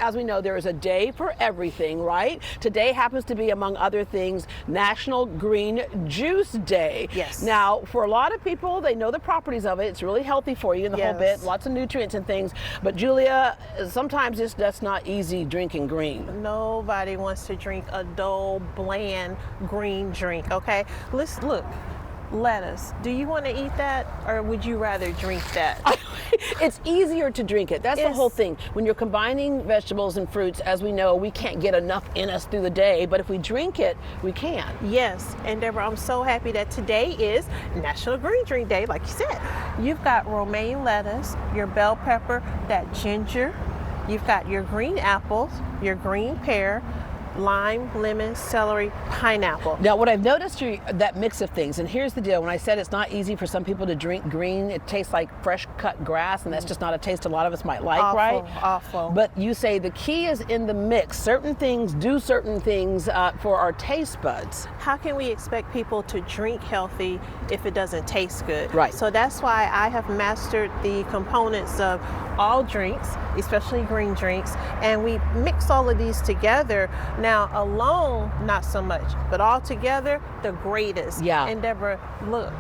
as we know, there is a day for everything, right? Today happens to be, among other things, National Green Juice Day. Yes. Now, for a lot of people, they know the properties of it. It's really healthy for you in the whole bit, lots of nutrients and things. But Julia, sometimes that's not easy drinking green. Nobody wants to drink a dull, bland green drink, okay? Let's look. Lettuce. Do you want to eat that, or would you rather drink that? It's easier to drink it. That's the whole thing. When you're combining vegetables and fruits, as we know, we can't get enough in us through the day, but if we drink it, we can. Yes, and Deborah, I'm so happy that today is National Green Drink Day, like you said. You've got romaine lettuce, your bell pepper, that ginger, you've got your green apples, your green pear, lime, lemon, celery, pineapple. Now, what I've noticed, that mix of things, and here's the deal. When I said it's not easy for some people to drink green, it tastes like fresh cut grass, and that's just not a taste a lot of us might like, right? Awful. But you say the key is in the mix. Certain things do certain things for our taste buds. How can we expect people to drink healthy if it doesn't taste good? Right. So that's why I have mastered the components of all drinks, especially green drinks, and we mix all of these together. Now, alone, not so much, but all together, the greatest. Yeah. And Deborah, look,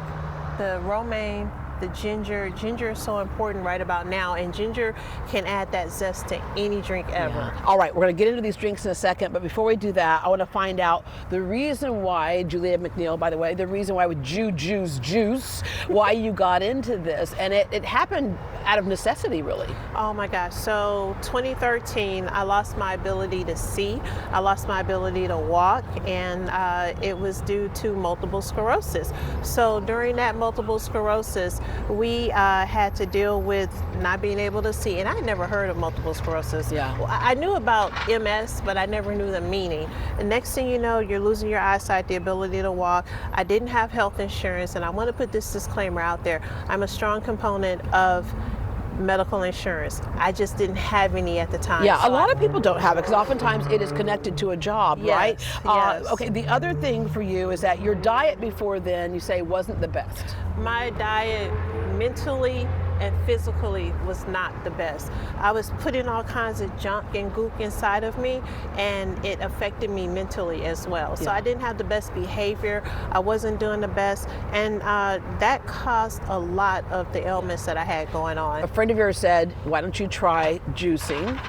the romaine, the ginger. Ginger is so important right about now, and ginger can add that zest to any drink ever. Yeah. All right, we're going to get into these drinks in a second, but before we do that, I want to find out the reason why, Julia McNiel, by the way, the reason why with JuJu's Juice, why you got into this, and it happened out of necessity, really. Oh my gosh, so 2013, I lost my ability to see, I lost my ability to walk, and it was due to multiple sclerosis. So during that multiple sclerosis, we had to deal with not being able to see, and I had never heard of multiple sclerosis. Yeah. I knew about MS, but I never knew the meaning. The next thing you know, you're losing your eyesight, the ability to walk. I didn't have health insurance, and I want to put this disclaimer out there. I'm a strong component of medical insurance. I just didn't have any at the time. Yeah, so a lot of people don't have it because oftentimes it is connected to a job, right? Yes. Okay, the other thing for you is that your diet before then, you say, wasn't the best. My diet mentally and physically was not the best. I was putting all kinds of junk and gook inside of me, and it affected me mentally as well. So I didn't have the best behavior. I wasn't doing the best, and that caused a lot of the ailments that I had going on. A friend of yours said, why don't you try juicing?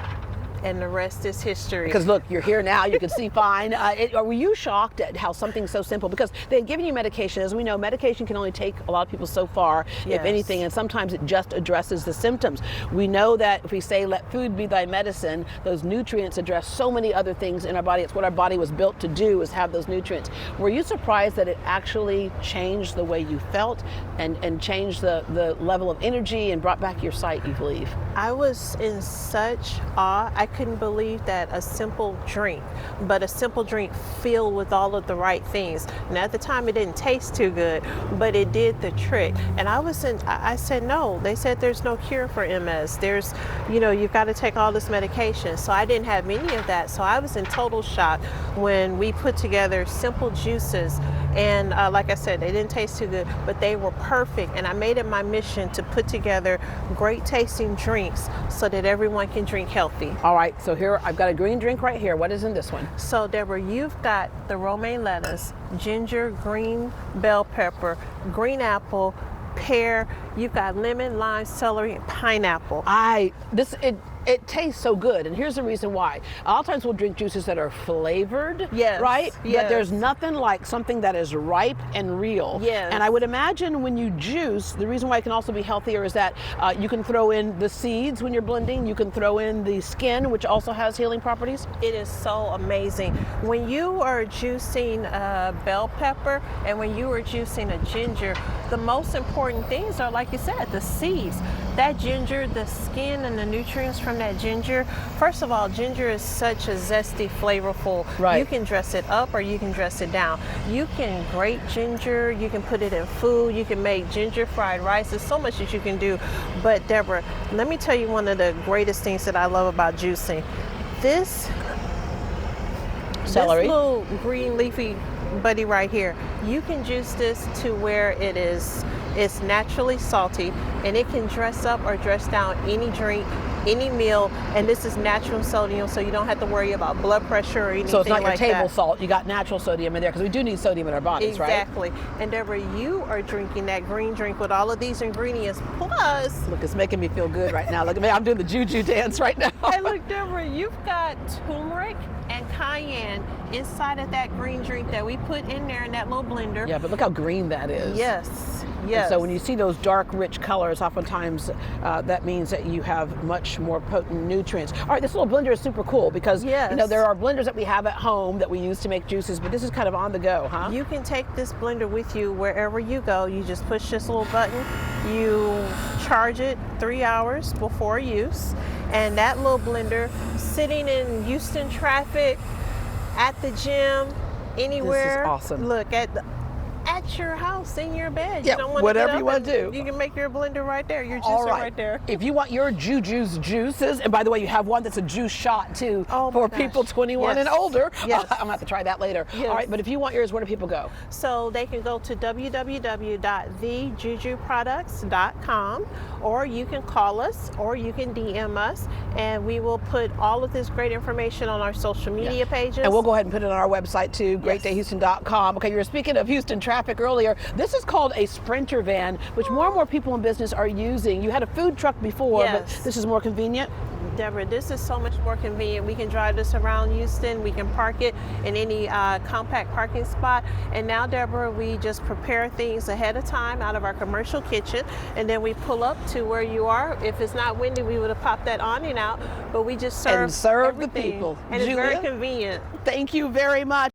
And the rest is history. Because look, you're here now, you can see fine. Were you shocked at how something so simple, because they had given you medication. As we know, medication can only take a lot of people so far, if anything, and sometimes it just addresses the symptoms. We know that if we say, let food be thy medicine, those nutrients address so many other things in our body. It's what our body was built to do, is have those nutrients. Were you surprised that it actually changed the way you felt and changed the level of energy and brought back your sight, you believe? I was in such awe. I couldn't believe that a simple drink, but a simple drink filled with all of the right things. And at the time, it didn't taste too good, but it did the trick. And I said no. They said there's no cure for MS. You've got to take all this medication. So I didn't have any of that. So I was in total shock when we put together simple juices. And like I said, they didn't taste too good, but they were perfect. And I made it my mission to put together great tasting drinks so that everyone can drink healthy. All right, so here, I've got a green drink right here. What is in this one? So Deborah, you've got the romaine lettuce, ginger, green bell pepper, green apple, pear, you've got lemon, lime, celery, and pineapple. It tastes so good, and here's the reason why. A lot of times we'll drink juices that are flavored, right? Yes. But there's nothing like something that is ripe and real. Yes. And I would imagine when you juice, the reason why it can also be healthier is that you can throw in the seeds when you're blending, you can throw in the skin, which also has healing properties. It is so amazing. When you are juicing bell pepper and when you are juicing a ginger, the most important things are, like you said, the seeds. That ginger, the skin, and the nutrients from that ginger. First of all, ginger is such a zesty, flavorful. Right. You can dress it up or you can dress it down. You can grate ginger, you can put it in food, you can make ginger fried rice. There's so much that you can do. But Deborah, let me tell you one of the greatest things that I love about juicing. This celery. This little green leafy buddy right here, you can juice this to where it's naturally salty, and it can dress up or dress down any drink any meal, and this is natural sodium, so you don't have to worry about blood pressure or anything like that. So it's not your table salt. You got natural sodium in there because we do need sodium in our bodies, right? Exactly. And Deborah, you are drinking that green drink with all of these ingredients. Plus, look, it's making me feel good right now. Look at me. I'm doing the JuJu dance right now. Hey, look, Deborah, you've got turmeric and cayenne inside of that green drink that we put in there in that little blender. Yeah, but look how green that is. Yes. And so when you see those dark, rich colors, oftentimes that means that you have much more potent nutrients. All right, this little blender is super cool because you know there are blenders that we have at home that we use to make juices, but this is kind of on the go, huh? You can take this blender with you wherever you go. You just push this little button, you charge it 3 hours before use, and that little blender sitting in Houston traffic, at the gym, anywhere. This is awesome. Look at your house, in your bed. Yeah, you don't want whatever to get up you want to do. You can make your blender right there, your juicer right there. If you want your JuJu's juices, and by the way, you have one that's a juice shot too for people 21 and older. Yes. I'm gonna have to try that later. Yes. All right, but if you want yours, where do people go? So they can go to www.thejujuproducts.com, or you can call us, or you can DM us, and we will put all of this great information on our social media pages. And we'll go ahead and put it on our website too, greatdayhouston.com. Okay, you were speaking of Houston traffic earlier. This is called a Sprinter van, which more and more people in business are using. You had a food truck before, but this is more convenient. Deborah, this is so much more convenient. We can drive this around Houston. We can park it in any compact parking spot. And now, Deborah, we just prepare things ahead of time out of our commercial kitchen, and then we pull up to where you are. If it's not windy, we would have popped that awning out, but we just serve and serve everything. the people. And Julia, it's very convenient. Thank you very much.